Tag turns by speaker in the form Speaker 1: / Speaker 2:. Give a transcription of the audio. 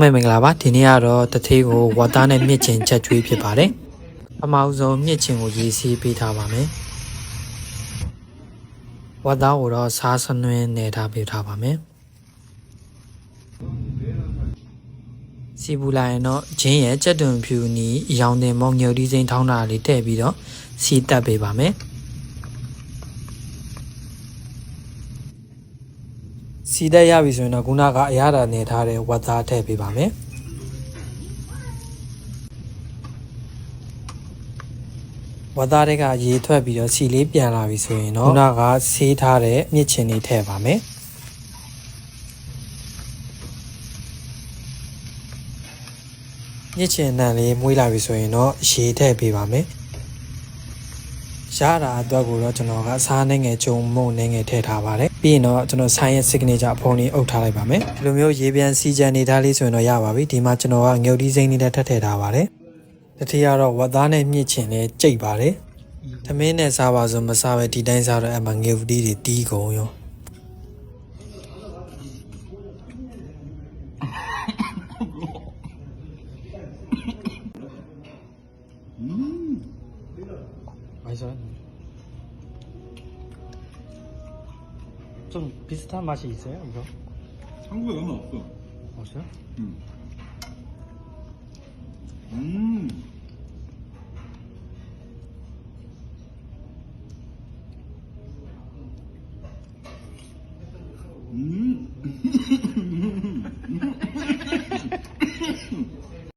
Speaker 1: မဲ့မင်္ဂလာပါဒီနေ့ကတော့တထေးကိုဝတ်သားနဲ့မြစ်ချင်ချက်ကျွေးဖြစ်ပါတယ်အမောက်ဆုံးမြစ်ချင်ကိုရေးစီးပေးထားပါမယ်ဝတ်သားကိုတော့စားစနွင်းနေထားပေးထားပါမယ်စီပူလာရင်တော့ဂျင်းရဲ့ကြက်တွန်ဖြူနီရောင်တင်မောင်ညိုဒီစိမ်းထောင်းတာလေးထည့်ပြီးတော့စီးတက်ပေးပါမယ်စီးတက်ရပြီဆိုရင်တော့ခုနကအရသာနေထားတဲ့ဝတ်သားထည့်ပေးပါမယ်ဝတ်သားတွေကရေထွက်ပြီးတော့စီလေးပြန်လာပြီဆိုရင်တော့ခုနကဆေးထားတဲ့မြစ်ချင်လေးထည့်ပါမယ်မြစ်ချင်နံလေးမွေးလာပြီဆိုရင်တော့ရေထည့်ပေးပါမယ်ရတာအတွက်ကိုတော့ကျွန်တော်ကစားနေငယ်ဂျုံမုံနေငယ်ထည့်ထားပါတယ်ပြီးရင်တော့ကျွန်တော်ဆိုင်ရဲ့ signature ဖုန်းလေးအုပ်ထားလိုက်ပါမယ်ဒီလိုမျိုးရေပြန်စီချန်နေထားလေးဆိုရင်တော့ရပါပြီဒီမှာကျွန်တော်ကငုတ်ဒီစိမ့်လေးထပ်ထည့်ထားပါတယ်တတိယတော့ဝတ်သားနဲ့မြင့်ချင်လေးကြိတ်ပါတယ်သမင်းနဲ့စားပါဆိုမစားပဲဒီတိုင်းစားတော့အမှငုတ်ဒီတွေတီးကုန်ရော좀 비슷한 맛이 있어요, 이거?
Speaker 2: 한국에 얼마 없어.
Speaker 1: 없어요?
Speaker 2: 응.